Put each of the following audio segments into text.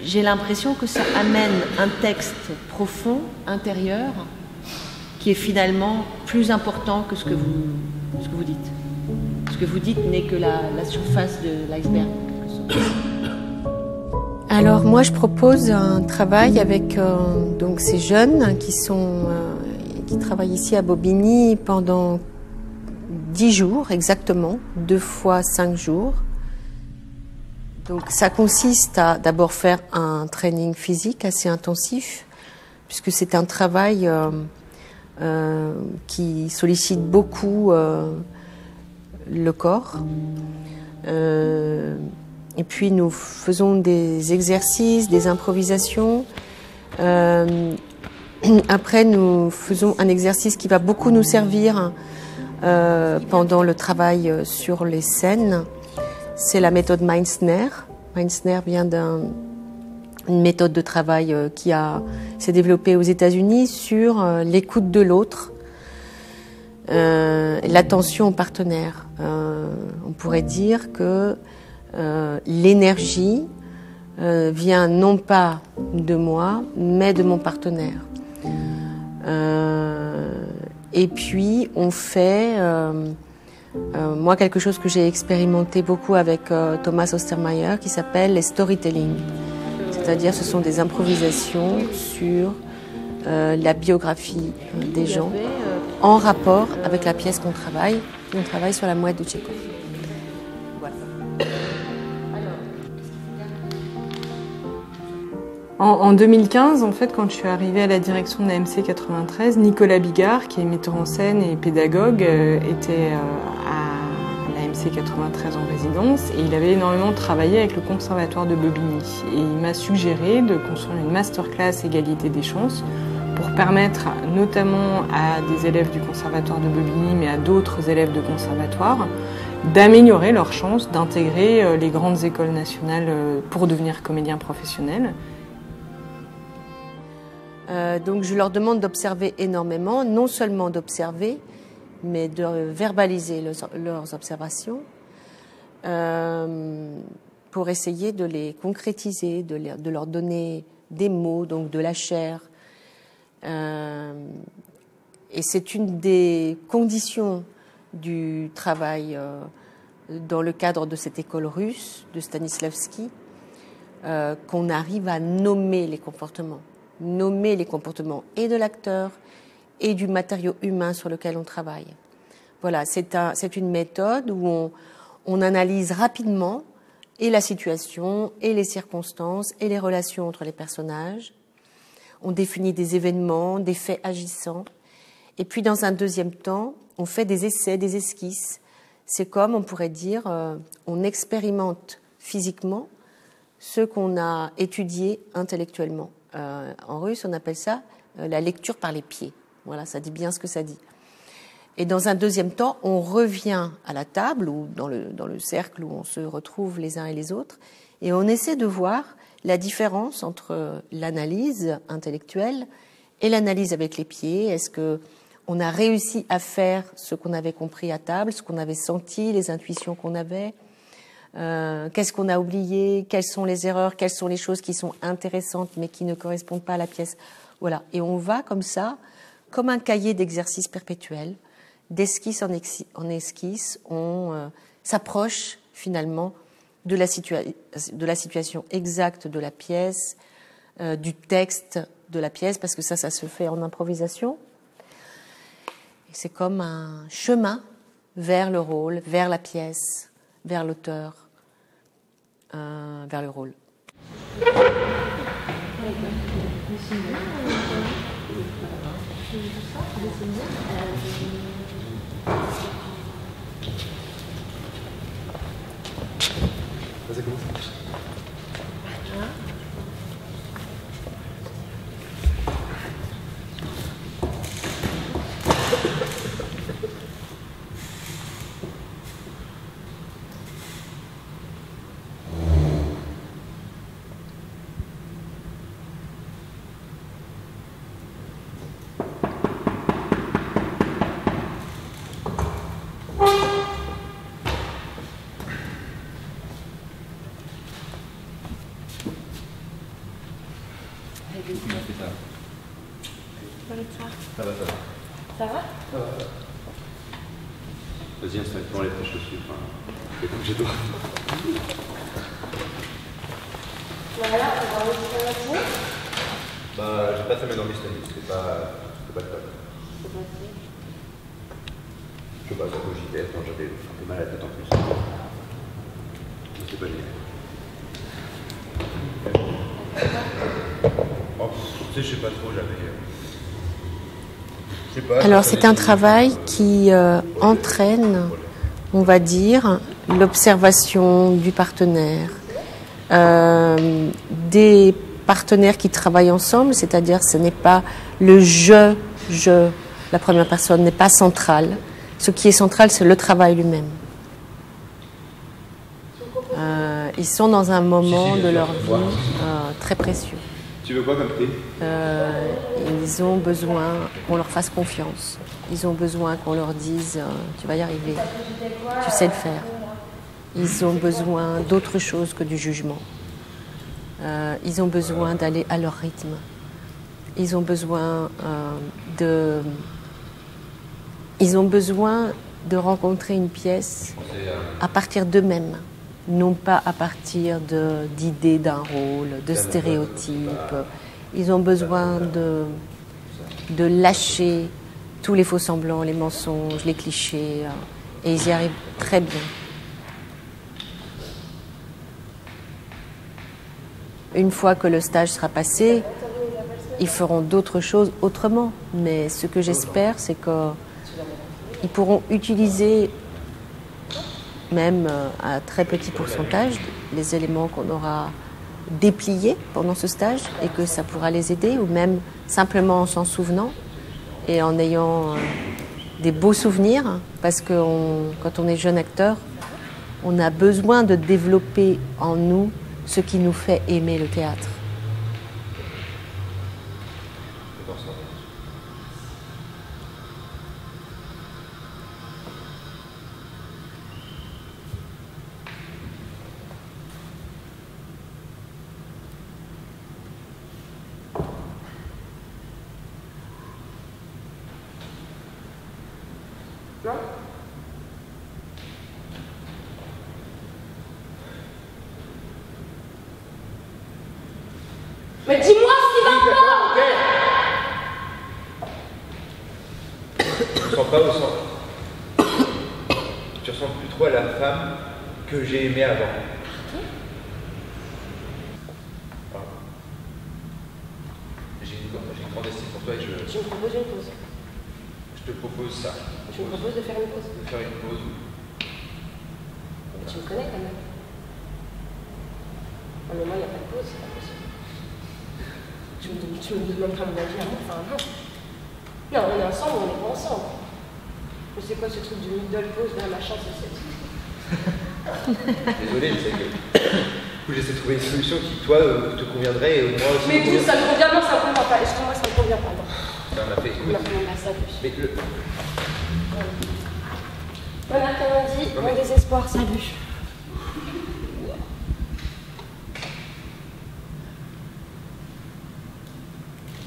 j'ai l'impression que ça amène un texte profond, intérieur, qui est finalement plus important que ce que vous dites. Ce que vous dites n'est que la surface de l'iceberg. Alors moi je propose un travail avec donc ces jeunes qui travaillent ici à Bobigny pendant 10 jours exactement, 2 fois 5 jours. Donc ça consiste à d'abord faire un training physique assez intensif, puisque c'est un travail qui sollicite beaucoup le corps. Et puis nous faisons des exercices, des improvisations. Après nous faisons un exercice qui va beaucoup nous servir pendant le travail sur les scènes. C'est la méthode Meissner. Meissner vient d'une méthode de travail qui s'est développée aux États-Unis sur l'écoute de l'autre, l'attention au partenaire. On pourrait dire que l'énergie vient non pas de moi, mais de mon partenaire. Et puis on fait moi, quelque chose que j'ai expérimenté beaucoup avec Thomas Ostermeyer qui s'appelle les storytelling. C'est-à-dire ce sont des improvisations sur la biographie des gens en rapport avec la pièce qu'on travaille. On travaille sur la mouette de Tchekhov. Voilà. En 2015, en fait, quand je suis arrivée à la direction de la MC 93, Nicolas Bigard, qui est metteur en scène et pédagogue, était à la MC 93 en résidence et il avait énormément travaillé avec le Conservatoire de Bobigny. Et il m'a suggéré de construire une masterclass égalité des chances pour permettre notamment à des élèves du Conservatoire de Bobigny, mais à d'autres élèves de conservatoire, d'améliorer leurs chances d'intégrer les grandes écoles nationales pour devenir comédien professionnel. Donc je leur demande d'observer énormément, non seulement d'observer, mais de verbaliser leurs observations pour essayer de les concrétiser, de leur donner des mots, donc de la chair. Et c'est une des conditions du travail dans le cadre de cette école russe de Stanislavski, qu'on arrive à nommer les comportements et de l'acteur et du matériau humain sur lequel on travaille. Voilà, c'est une méthode où on analyse rapidement et la situation, et les circonstances, et les relations entre les personnages. On définit des événements, des faits agissants. Et puis, dans un deuxième temps, on fait des essais, des esquisses. C'est comme, on pourrait dire, on expérimente physiquement ce qu'on a étudié intellectuellement. En russe, on appelle ça la lecture par les pieds. Voilà, ça dit bien ce que ça dit. Et dans un deuxième temps, on revient à la table ou dans le cercle où on se retrouve les uns et les autres, et on essaie de voir la différence entre l'analyse intellectuelle et l'analyse avec les pieds. Est-ce que on a réussi à faire ce qu'on avait compris à table, ce qu'on avait senti, les intuitions qu'on avait? Qu'est-ce qu'on a oublié? Quelles sont les erreurs? Quelles sont les choses qui sont intéressantes mais qui ne correspondent pas à la pièce? Voilà. Et on va comme ça, comme un cahier d'exercice perpétuel, d'esquisse en esquisse, on s'approche finalement de la situation exacte de la pièce, du texte de la pièce, parce que ça se fait en improvisation. C'est comme un chemin vers le rôle, vers la pièce, vers l'auteur, vers le rôle. fait ça. Ça va. Ça va? Vas-y, installe-toi, enlève tes chaussures. Enfin, fais comme chez toi. Voilà, on va enregistrer la matinée. Bah, j'ai pas fait mes dormi cette nuit, c'était pas le top. C'est pas fait. Je sais pas, ça cogitait, j'avais un peu mal à la tête en plus. Mais c'est pas génial. Oh, tu sais, je sais pas trop, j'avais. Je sais pas. Alors c'est un travail qui entraîne, on va dire, l'observation du partenaire, des partenaires qui travaillent ensemble, c'est-à-dire ce n'est pas le je, la première personne n'est pas centrale. Ce qui est central, c'est le travail lui-même. Ils sont dans un moment de leur vie très précieux. Tu veux quoi comme thé? Ils ont besoin qu'on leur fasse confiance. Ils ont besoin qu'on leur dise tu vas y arriver, tu sais le faire. Ils ont besoin d'autre chose que du jugement. Ils ont besoin d'aller à leur rythme. Ils ont besoin de rencontrer une pièce à partir d'eux-mêmes, non pas à partir d'idées d'un rôle, de stéréotypes. Ils ont besoin de lâcher tous les faux-semblants, les mensonges, les clichés, et ils y arrivent très bien. Une fois que le stage sera passé, ils feront d'autres choses autrement. Mais ce que j'espère, c'est qu'ils pourront utiliser, même à très petit pourcentage, les éléments qu'on aura dépliés pendant ce stage et que ça pourra les aider, ou même simplement en s'en souvenant et en ayant des beaux souvenirs, parce que quand on est jeune acteur, on a besoin de développer en nous ce qui nous fait aimer le théâtre. Non? Mais dis-moi ce qui va pas! Tu ressens pas au sens. Tu ressembles plus trop à la femme que j'ai aimée avant. J'ai une grande estime pour toi et Tu me proposes une pause. je te propose ça. Tu me proposes de faire une pause. De faire une pause. Mais tu me connais quand même. Non mais moi il n'y a pas de pause, c'est pas possible. Tu me demandes pas mon avis à moi, enfin non. Non, on est ensemble, on n'est pas ensemble. Mais c'est quoi ce truc de middle pause, là, machin, c'est Désolé, je sais que. Du coup, j'essaie de trouver une solution qui, toi, te conviendrait et moi aussi. Mais tout, ça me convient, non, ça me convient pas. Excuse-moi, ça me convient pas. Non. Ça m'a fait. Non, non, ça plus. Mais le. Bon après-midi, Non, bon mais- désespoir, salut.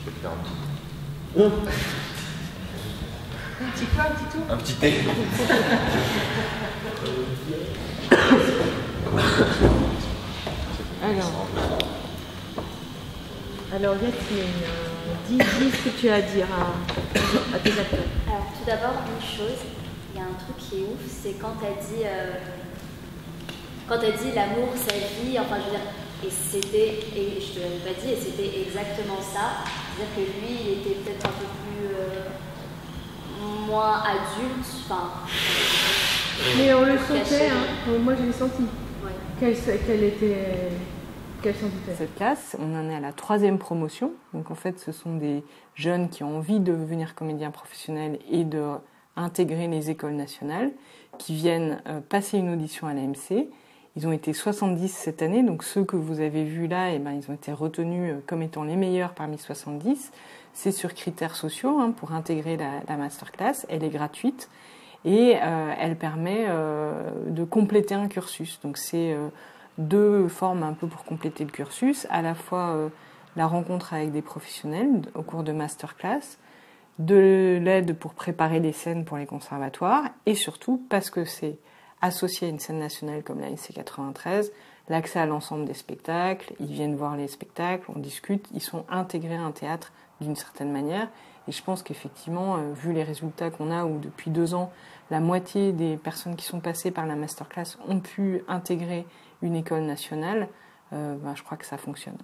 Je vais te faire un petit. Un petit quoi, un petit tout? Un petit thé. Alors Yasmine, dis ce que tu as à dire à tes acteurs. Alors, tout d'abord, une chose, il y a un truc qui est ouf, c'est quand elle dit l'amour, sa vie, enfin, je veux dire, et c'était, et je te l'avais pas dit, et c'était exactement ça. C'est-à-dire que lui, il était peut-être un peu plus moins adulte, enfin. Mais on le caché. sentait, hein. Moi je l'ai senti, Ouais. qu'elle s'en doutait. Cette classe, on en est à la 3e promotion. Donc en fait, ce sont des jeunes qui ont envie de devenir comédiens professionnels et de intégrer les écoles nationales, qui viennent passer une audition à l'AMC. Ils ont été 70 cette année, donc ceux que vous avez vus là, eh ben, ils ont été retenus comme étant les meilleurs parmi 70. C'est sur critères sociaux pour intégrer la masterclass. Elle est gratuite et elle permet de compléter un cursus. Donc c'est deux formes un peu pour compléter le cursus, à la fois la rencontre avec des professionnels au cours de masterclass, de l'aide pour préparer les scènes pour les conservatoires, et surtout parce que c'est associé à une scène nationale comme la NC 93, l'accès à l'ensemble des spectacles, ils viennent voir les spectacles, on discute, ils sont intégrés à un théâtre d'une certaine manière. Et je pense qu'effectivement, vu les résultats qu'on a, où depuis 2 ans, la moitié des personnes qui sont passées par la masterclass ont pu intégrer une école nationale, je crois que ça fonctionne.